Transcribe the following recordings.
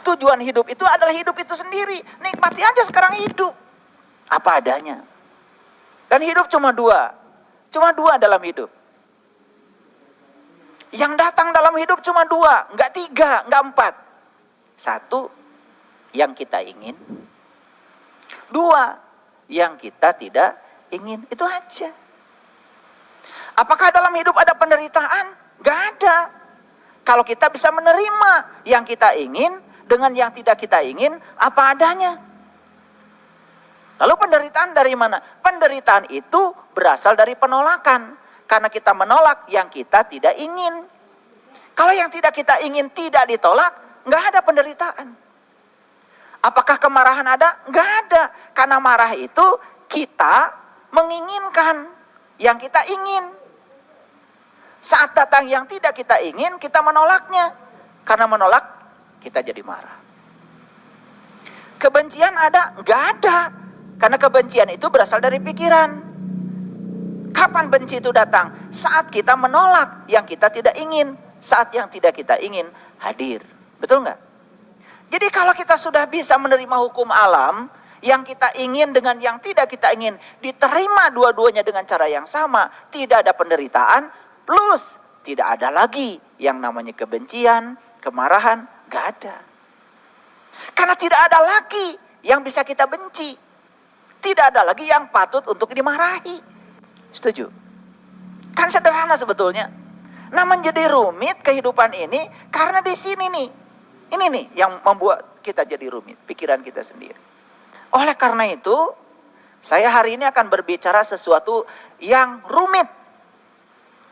Tujuan hidup itu adalah hidup itu sendiri. Nikmati aja sekarang hidup. Apa adanya. Dan hidup cuma dua. Cuma dua dalam hidup. Yang datang dalam hidup cuma dua. Enggak tiga, enggak empat. Satu, yang kita ingin. Dua, yang kita tidak ingin. Itu aja. Apakah dalam hidup ada penderitaan? Enggak ada. Kalau kita bisa menerima yang kita ingin dengan yang tidak kita ingin, apa adanya. Lalu penderitaan dari mana? Penderitaan itu berasal dari penolakan. Karena kita menolak yang kita tidak ingin. Kalau yang tidak kita ingin tidak ditolak, nggak ada penderitaan. Apakah kemarahan ada? Nggak ada. Karena marah itu kita menginginkan yang kita ingin. Saat datang yang tidak kita ingin, kita menolaknya. Karena menolak, kita jadi marah. Kebencian ada? Nggak ada. Karena kebencian itu berasal dari pikiran. Kapan benci itu datang? Saat kita menolak yang kita tidak ingin. Saat yang tidak kita ingin hadir. Betul nggak? Jadi kalau kita sudah bisa menerima hukum alam, yang kita ingin dengan yang tidak kita ingin, diterima dua-duanya dengan cara yang sama, tidak ada penderitaan, plus tidak ada lagi yang namanya kebencian, kemarahan, nggak ada. Karena tidak ada lagi yang bisa kita benci. Tidak ada lagi yang patut untuk dimarahi. Setuju? Kan sederhana sebetulnya. Nah, menjadi rumit kehidupan ini karena di sini nih. Ini nih yang membuat kita jadi rumit, pikiran kita sendiri. Oleh karena itu, saya hari ini akan berbicara sesuatu yang rumit.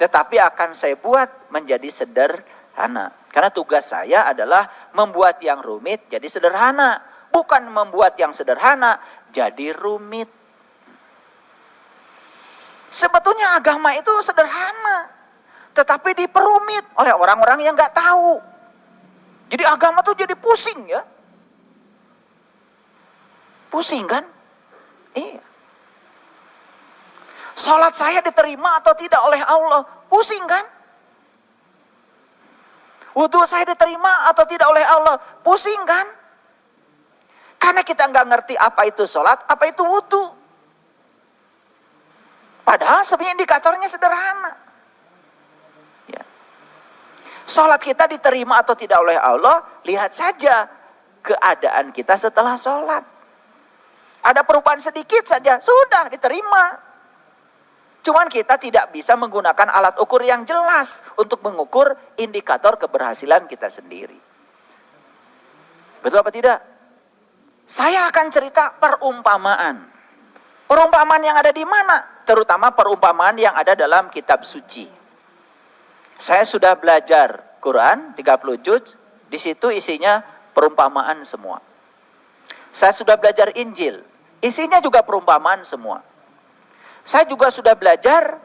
Tetapi akan saya buat menjadi sederhana. Karena tugas saya adalah membuat yang rumit jadi sederhana. Bukan membuat yang sederhana jadi rumit. Sebetulnya agama itu sederhana, tetapi diperumit oleh orang-orang yang gak tahu. Jadi agama tuh jadi pusing ya. Pusing kan? Iya. Salat saya diterima atau tidak oleh Allah? Pusing kan? Wudhu saya diterima atau tidak oleh Allah? Pusing kan? Karena kita nggak ngerti apa itu sholat, apa itu wudhu. Padahal sebenarnya indikatornya sederhana. Ya. Sholat kita diterima atau tidak oleh Allah, lihat saja keadaan kita setelah sholat. Ada perubahan sedikit saja, sudah diterima. Cuman kita tidak bisa menggunakan alat ukur yang jelas untuk mengukur indikator keberhasilan kita sendiri. Betul apa tidak? Saya akan cerita perumpamaan. Perumpamaan yang ada di mana? Terutama perumpamaan yang ada dalam kitab suci. Saya sudah belajar Quran 30 juz, di situ isinya perumpamaan semua. Saya sudah belajar Injil, isinya juga perumpamaan semua. Saya juga sudah belajar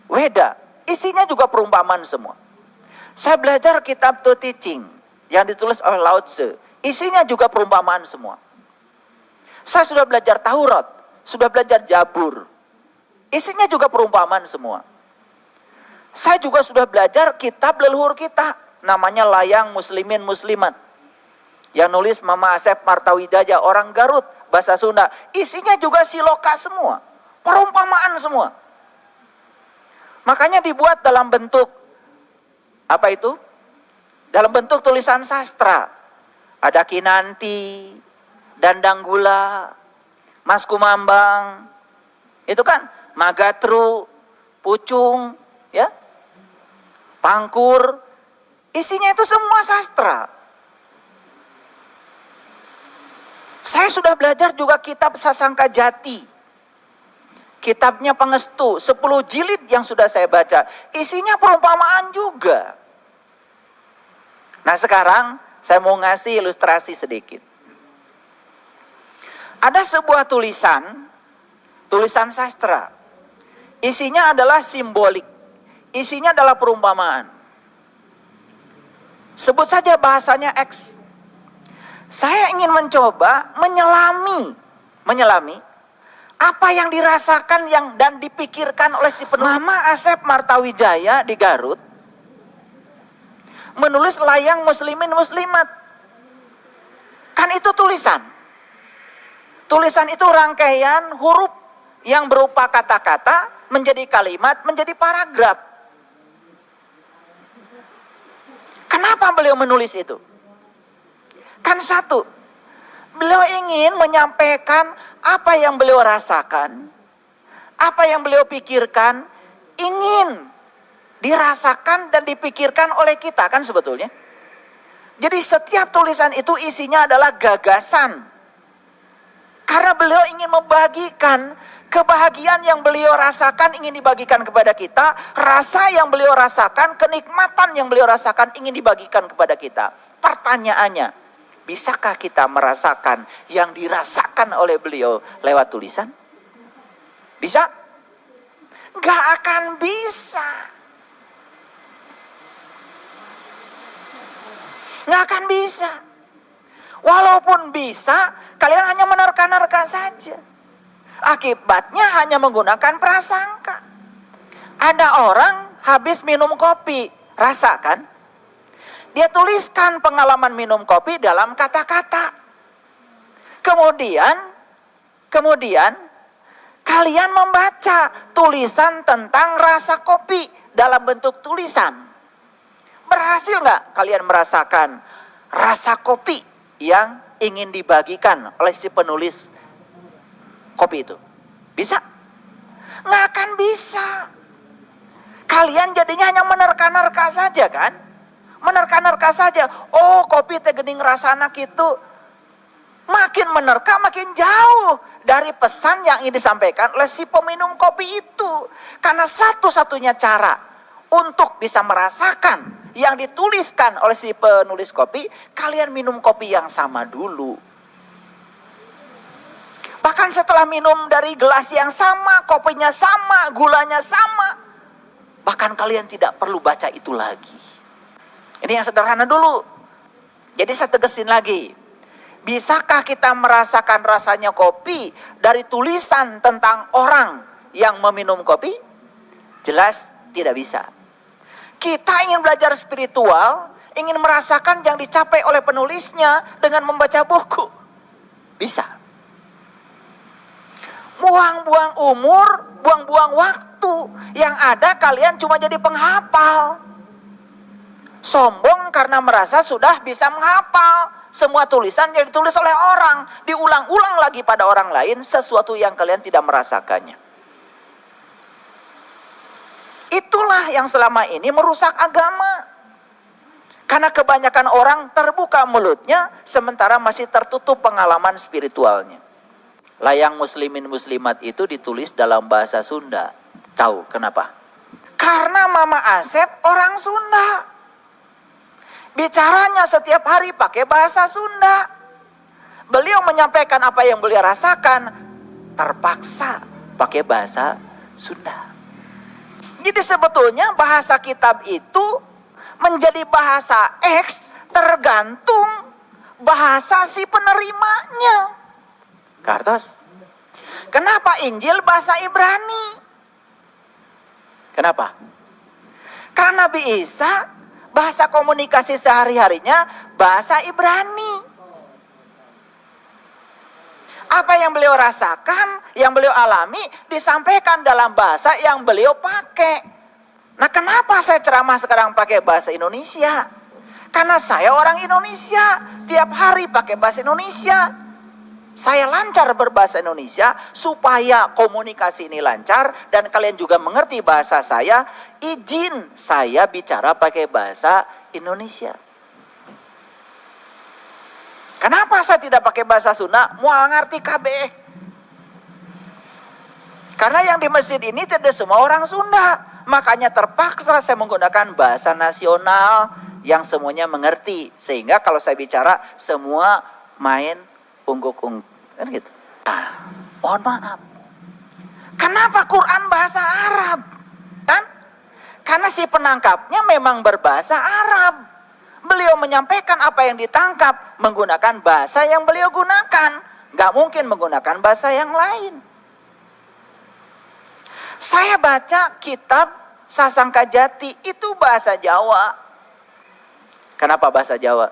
Weda, isinya juga perumpamaan semua. Saya belajar kitab To Teaching yang ditulis oleh Lao Tzu, isinya juga perumpamaan semua. Saya sudah belajar Taurat, sudah belajar Jabur, isinya juga perumpamaan semua. Saya juga sudah belajar kitab leluhur kita, namanya Layang Muslimin Muslimat, yang nulis Mama Asep Martawijaya, orang Garut, bahasa Sunda. Isinya juga siloka semua, perumpamaan semua. Makanya dibuat dalam bentuk, apa itu? Dalam bentuk tulisan sastra. Ada Kinanti, Dandang Gula, Mas Kumambang, itu kan Magatru, Pucung, ya, Pangkur, isinya itu semua sastra. Saya sudah belajar juga kitab Sasangka Jati, kitabnya Pangestu, 10 jilid yang sudah saya baca, isinya perumpamaan juga. Nah sekarang saya mau ngasih ilustrasi sedikit. Ada sebuah tulisan sastra. Isinya adalah simbolik. Isinya adalah perumpamaan. Sebut saja bahasanya X. Saya ingin mencoba menyelami apa yang dirasakan dan dipikirkan oleh si penulis. Mama Asep Martawijaya di Garut menulis Layang Muslimin Muslimat. Tulisan itu tulisan. Tulisan itu rangkaian huruf yang berupa kata-kata menjadi kalimat, menjadi paragraf. Kenapa beliau menulis itu? Kan satu, beliau ingin menyampaikan apa yang beliau rasakan, apa yang beliau pikirkan, ingin dirasakan dan dipikirkan oleh kita kan sebetulnya. Jadi setiap tulisan itu isinya adalah gagasan. Karena beliau ingin membagikan kebahagiaan yang beliau rasakan ingin dibagikan kepada kita. Rasa yang beliau rasakan, kenikmatan yang beliau rasakan ingin dibagikan kepada kita. Pertanyaannya, bisakah kita merasakan yang dirasakan oleh beliau lewat tulisan? Bisa? Gak akan bisa. Gak akan bisa. Walaupun bisa, kalian hanya menerka-nerka saja. Akibatnya hanya menggunakan prasangka. Ada orang habis minum kopi, rasakan. Dia tuliskan pengalaman minum kopi dalam kata-kata. Kemudian kalian membaca tulisan tentang rasa kopi dalam bentuk tulisan. Berhasil nggak kalian merasakan rasa kopi yang ingin dibagikan oleh si penulis kopi itu? Bisa? Nggak akan bisa. Kalian jadinya hanya menerka-nerka saja kan? Menerka-nerka saja. Oh, kopi teh geuning rasana kitu. Makin menerka makin jauh dari pesan yang ingin disampaikan oleh si peminum kopi itu. Karena satu-satunya cara untuk bisa merasakan yang dituliskan oleh si penulis kopi, kalian minum kopi yang sama dulu. Bahkan setelah minum dari gelas yang sama, kopinya sama, gulanya sama, bahkan kalian tidak perlu baca itu lagi. Ini yang sederhana dulu. Jadi saya tegesin lagi. Bisakah kita merasakan rasanya kopi dari tulisan tentang orang yang meminum kopi? Jelas tidak bisa. Kita ingin belajar spiritual, ingin merasakan yang dicapai oleh penulisnya dengan membaca buku. Bisa. Buang-buang umur, buang-buang waktu. Yang ada kalian cuma jadi penghafal. Sombong karena merasa sudah bisa menghafal semua tulisan yang ditulis oleh orang. Diulang-ulang lagi pada orang lain sesuatu yang kalian tidak merasakannya. Itulah yang selama ini merusak agama. Karena kebanyakan orang terbuka mulutnya sementara masih tertutup pengalaman spiritualnya. Layang Muslimin Muslimat itu ditulis dalam bahasa Sunda. Tahu kenapa? Karena Mama Asep orang Sunda. Bicaranya setiap hari pakai bahasa Sunda. Beliau menyampaikan apa yang beliau rasakan terpaksa pakai bahasa Sunda. Jadi sebetulnya bahasa kitab itu menjadi bahasa X tergantung bahasa si penerimanya. Kartos, kenapa Injil bahasa Ibrani? Kenapa? Karena Nabi Isa bahasa komunikasi sehari-harinya bahasa Ibrani. Apa yang beliau rasakan, yang beliau alami, disampaikan dalam bahasa yang beliau pakai. Nah, kenapa saya ceramah sekarang pakai bahasa Indonesia? Karena saya orang Indonesia, tiap hari pakai bahasa Indonesia. Saya lancar berbahasa Indonesia, supaya komunikasi ini lancar, dan kalian juga mengerti bahasa saya, izin saya bicara pakai bahasa Indonesia. Kenapa saya tidak pakai bahasa Sunda? Mual ngerti kabeh. Karena yang di masjid ini tidak semua orang Sunda. Makanya terpaksa saya menggunakan bahasa nasional yang semuanya mengerti. Sehingga kalau saya bicara semua main ungguk-ungguk. Kan gitu. Mohon maaf. Kenapa Quran bahasa Arab? Kan? Karena si penangkapnya memang berbahasa Arab. Beliau menyampaikan apa yang ditangkap menggunakan bahasa yang beliau gunakan. Gak mungkin menggunakan bahasa yang lain. Saya baca kitab Sasangka Jati, itu bahasa Jawa. Kenapa bahasa Jawa?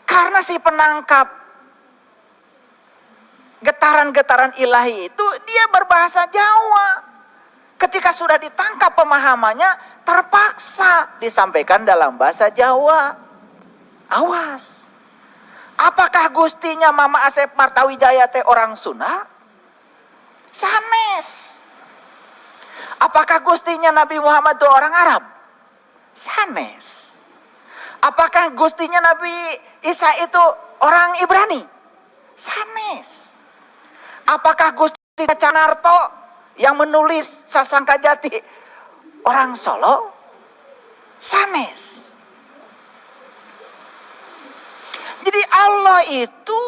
Karena si penangkap Getaran-getaran ilahi itu dia berbahasa Jawa. Ketika sudah ditangkap pemahamannya, terpaksa disampaikan dalam bahasa Jawa. Awas. Apakah gustinya Mama Asep Martawijaya teh orang Sunda? Sanes. Apakah gustinya Nabi Muhammad itu orang Arab? Sanes. Apakah gustinya Nabi Isa itu orang Ibrani? Sanes. Apakah gustinya Canarto yang menulis Sasangka Jati orang Solo? Sanes. Jadi Allah itu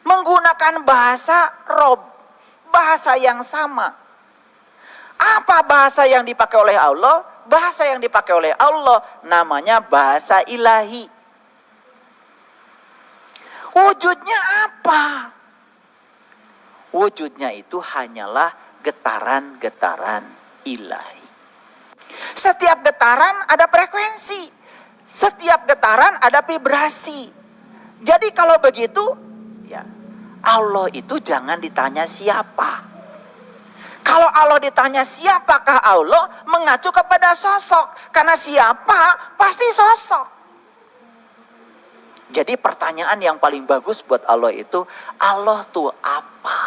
menggunakan bahasa Rob, bahasa yang sama. Apa bahasa yang dipakai oleh Allah? Bahasa yang dipakai oleh Allah namanya bahasa ilahi. Wujudnya apa? Wujudnya itu hanyalah getaran-getaran ilahi. Setiap getaran ada frekuensi. Setiap getaran ada vibrasi. Jadi kalau begitu, ya Allah itu jangan ditanya siapa. Kalau Allah ditanya siapakah Allah, mengacu kepada sosok. Karena siapa pasti sosok. Jadi pertanyaan yang paling bagus buat Allah itu, Allah tuh apa?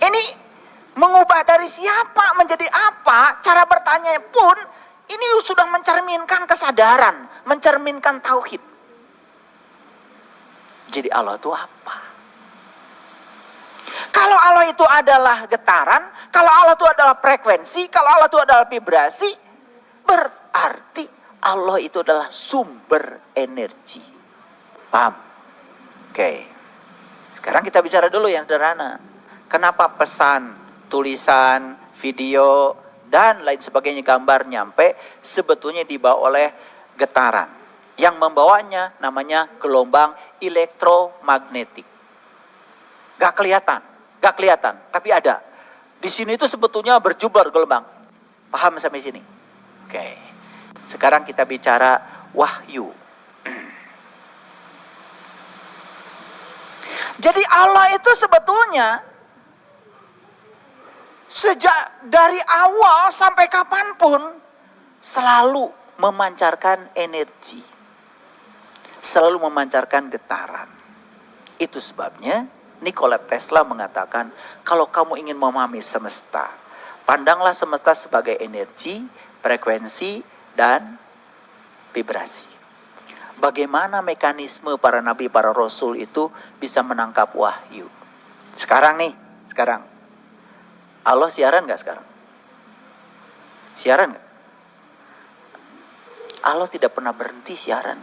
Ini mengubah dari siapa menjadi apa, cara bertanya pun ini sudah mencerminkan kesadaran, mencerminkan tauhid. Jadi Allah itu apa? Kalau Allah itu adalah getaran, kalau Allah itu adalah frekuensi, kalau Allah itu adalah vibrasi, berarti Allah itu adalah sumber energi. Paham? Oke. Sekarang kita bicara dulu yang sederhana. Kenapa pesan, tulisan, video, dan lain sebagainya gambar nyampe sebetulnya dibawa oleh getaran. Yang membawanya namanya gelombang elektromagnetik. Gak kelihatan, tapi ada. Di sini itu sebetulnya berjubel gelombang. Paham sampai sini? Oke. Sekarang kita bicara wahyu. Jadi Allah itu sebetulnya sejak dari awal sampai kapanpun selalu memancarkan energi. Selalu memancarkan getaran. Itu sebabnya Nikola Tesla mengatakan, kalau kamu ingin memahami semesta, pandanglah semesta sebagai energi, frekuensi, dan vibrasi. Bagaimana mekanisme para nabi, para rasul itu bisa menangkap wahyu. Sekarang. Allah siaran gak sekarang? Siaran gak? Allah tidak pernah berhenti siaran.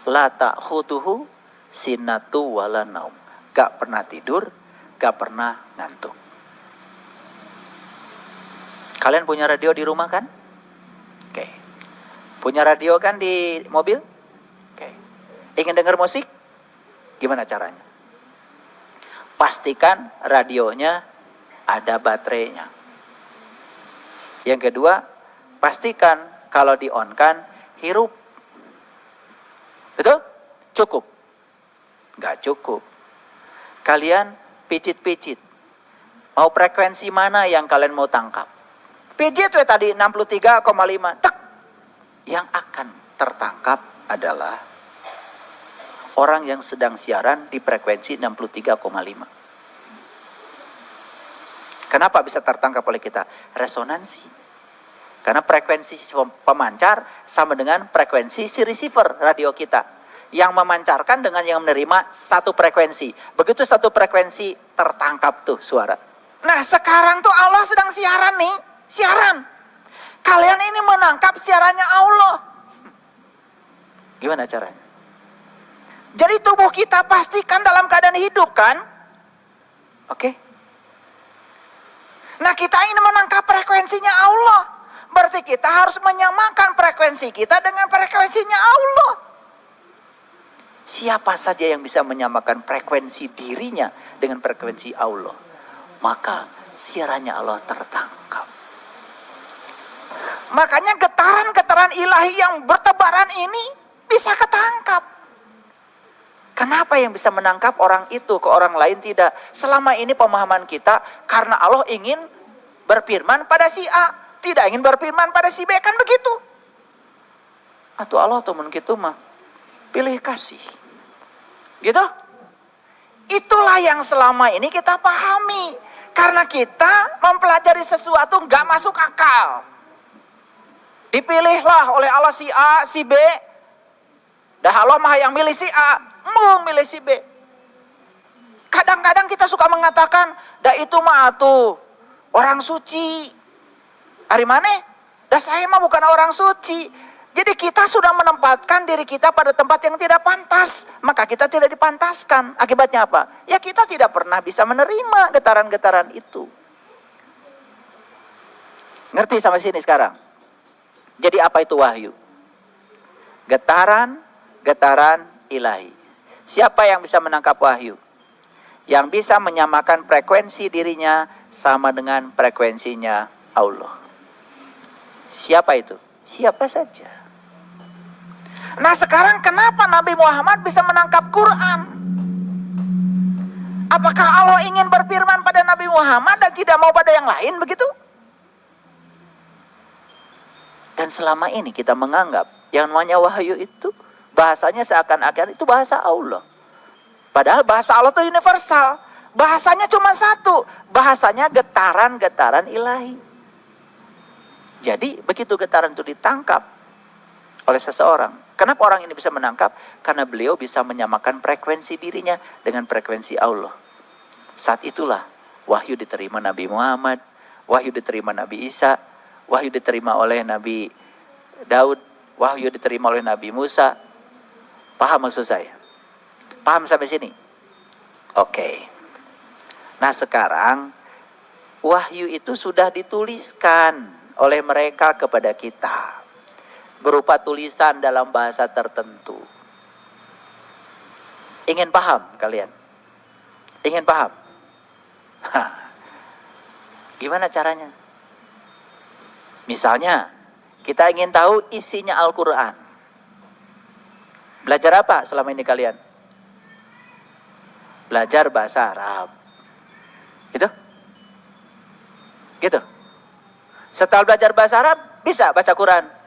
La ta'khuduhu sinatu wala naum. Gak pernah tidur, gak pernah ngantuk. Kalian punya radio di rumah kan? Oke. Punya radio kan di mobil? Oke. Ingin dengar musik? Gimana caranya? Pastikan radionya ada baterainya. Yang kedua, pastikan kalau di-on-kan hirup. Betul? Cukup? Nggak cukup. Kalian pijit-pijit. Mau frekuensi mana yang kalian mau tangkap? Pijit tadi 63,5. Tek. Yang akan tertangkap adalah orang yang sedang siaran di frekuensi 63,5. Kenapa bisa tertangkap oleh kita? Resonansi. Karena frekuensi pemancar sama dengan frekuensi si receiver radio kita. Yang memancarkan dengan yang menerima satu frekuensi. Begitu satu frekuensi tertangkap tuh suara. Nah sekarang tuh Allah sedang siaran nih. Siaran. Kalian ini menangkap siarannya Allah. Gimana caranya? Jadi tubuh kita pastikan dalam keadaan hidup kan? Oke. Nah kita ini menangkap frekuensinya Allah. Berarti kita harus menyamakan frekuensi kita dengan frekuensinya Allah. Siapa saja yang bisa menyamakan frekuensi dirinya dengan frekuensi Allah, maka siarannya Allah tertangkap. Makanya getaran-getaran ilahi yang bertebaran ini bisa ketangkap. Kenapa yang bisa menangkap orang itu ke orang lain tidak? Selama ini pemahaman kita karena Allah ingin berfirman pada si A, tidak ingin berfirman pada si B, kan begitu? Atau Allah tuh gitu mah pilih kasih. Gitu? Itulah yang selama ini kita pahami. Karena kita mempelajari sesuatu nggak masuk akal. Dipilihlah oleh Allah si A, si B. Dah Allah mah yang milih si A, mau milih si B. Kadang-kadang kita suka mengatakan, dah itu mah tuh orang suci. Hari mana? Dah saya mah bukan orang suci. Jadi kita sudah menempatkan diri kita pada tempat yang tidak pantas. Maka kita tidak dipantaskan. Akibatnya apa? Ya kita tidak pernah bisa menerima getaran-getaran itu. Ngerti sampai sini sekarang? Jadi apa itu wahyu? Getaran ilahi. Siapa yang bisa menangkap wahyu? Yang bisa menyamakan frekuensi dirinya sama dengan frekuensinya Allah. Siapa itu? Siapa saja. Nah sekarang kenapa Nabi Muhammad bisa menangkap Quran? Apakah Allah ingin berfirman pada Nabi Muhammad dan tidak mau pada yang lain begitu? Dan selama ini kita menganggap yang namanya wahyu itu bahasanya seakan-akan itu bahasa Allah. Padahal bahasa Allah itu universal. Bahasanya cuma satu. Bahasanya getaran-getaran ilahi. Jadi begitu getaran itu ditangkap oleh seseorang. Kenapa orang ini bisa menangkap? Karena beliau bisa menyamakan frekuensi dirinya dengan frekuensi Allah. Saat itulah wahyu diterima Nabi Muhammad, wahyu diterima Nabi Isa, wahyu diterima oleh Nabi Daud, wahyu diterima oleh Nabi Musa. Paham maksud saya? Paham sampai sini? Oke. Nah sekarang wahyu itu sudah dituliskan oleh mereka kepada kita. Berupa tulisan dalam bahasa tertentu. Ingin paham kalian? Ingin paham? Gimana caranya? Misalnya, kita ingin tahu isinya Al-Quran. Belajar apa selama ini kalian? Belajar bahasa Arab. Gitu? Gitu? Setelah belajar bahasa Arab, bisa baca Quran?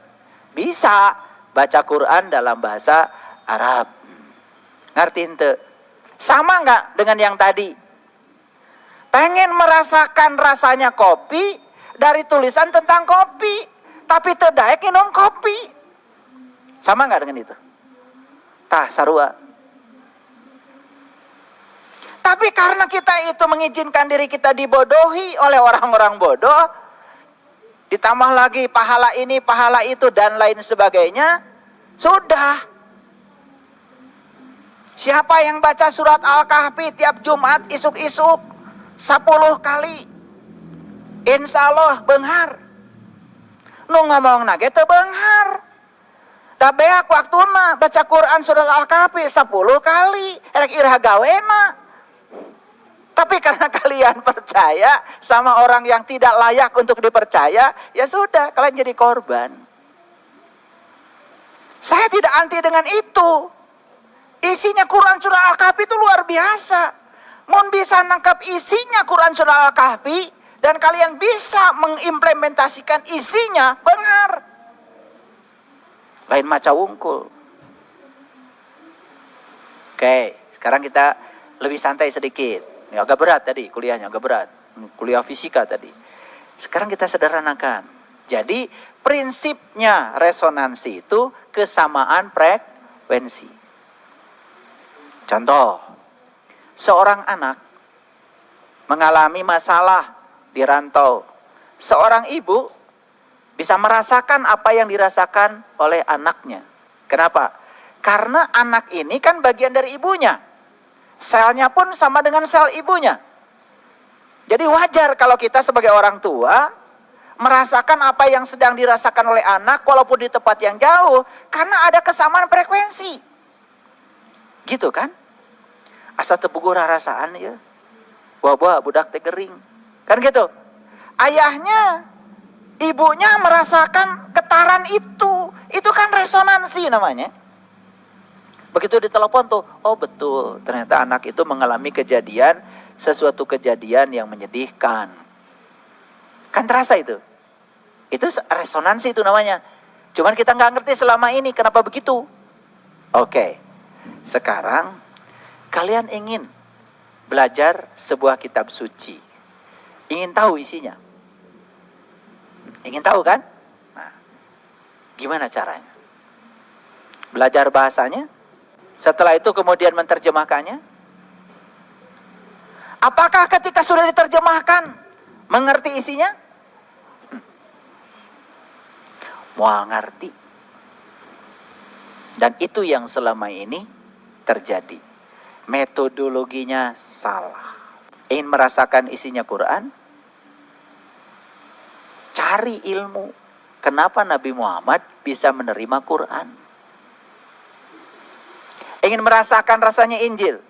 Bisa baca Quran dalam bahasa Arab. Ngerti ente? Sama nggak dengan yang tadi? Pengen merasakan rasanya kopi dari tulisan tentang kopi, tapi terdaek minum kopi. Sama nggak dengan itu? Tah sarua. Tapi karena kita itu mengizinkan diri kita dibodohi oleh orang-orang bodoh, ditambah lagi pahala ini, pahala itu, dan lain sebagainya, sudah. Siapa yang baca surat Al-Kahfi tiap Jumat isuk-isuk 10 kali, insya Allah benghar. Nu ngomong nage teu benghar. Dabeak waktuna baca Quran surat Al-Kahfi 10 kali, erek irah gawena. Tapi karena kalian percaya sama orang yang tidak layak untuk dipercaya, ya sudah, kalian jadi korban. Saya tidak anti dengan itu. Isinya Quran surah Al-Kahfi itu luar biasa. Mun bisa nangkap isinya Quran surah Al-Kahfi, dan kalian bisa mengimplementasikan isinya, benar. Lain maca wungkul. Oke, sekarang kita lebih santai sedikit. Ini agak berat tadi, kuliahnya agak berat. Kuliah fisika tadi. Sekarang kita sederhanakan. Jadi prinsipnya resonansi itu kesamaan frekuensi. Contoh, seorang anak mengalami masalah di rantau. Seorang ibu bisa merasakan apa yang dirasakan oleh anaknya. Kenapa? Karena anak ini kan bagian dari ibunya. Selnya pun sama dengan sel ibunya. Jadi wajar kalau kita sebagai orang tua merasakan apa yang sedang dirasakan oleh anak walaupun di tempat yang jauh. Karena ada kesamaan frekuensi. Gitu kan? Asa tebugur rasaan ya. Wah budak teh gering. Kan gitu. Ayahnya, ibunya merasakan getaran itu. Itu kan resonansi namanya. Begitu ditelepon tuh, oh betul, ternyata anak itu mengalami sesuatu kejadian yang menyedihkan. Kan terasa itu. Itu resonansi itu namanya. Cuman kita nggak ngerti selama ini kenapa begitu. Oke, sekarang kalian ingin belajar sebuah kitab suci. Ingin tahu isinya. Ingin tahu kan? Nah, gimana caranya? Belajar bahasanya. Setelah itu kemudian menerjemahkannya. Apakah ketika sudah diterjemahkan mengerti isinya? Mual ngerti. Dan itu yang selama ini terjadi. Metodologinya salah. Ingin merasakan isinya Quran? Cari ilmu. Kenapa Nabi Muhammad bisa menerima Quran? Ingin merasakan rasanya Injil?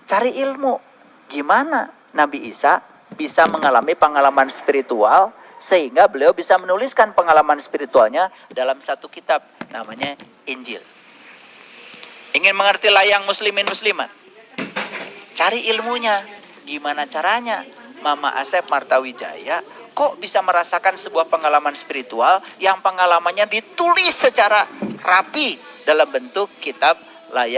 Cari ilmu. Gimana Nabi Isa bisa mengalami pengalaman spiritual sehingga beliau bisa menuliskan pengalaman spiritualnya dalam satu kitab namanya Injil. Ingin mengerti layang muslimin muslimat? Cari ilmunya. Gimana caranya? Mama Asep Martawijaya kok bisa merasakan sebuah pengalaman spiritual yang pengalamannya ditulis secara rapi dalam bentuk kitab layang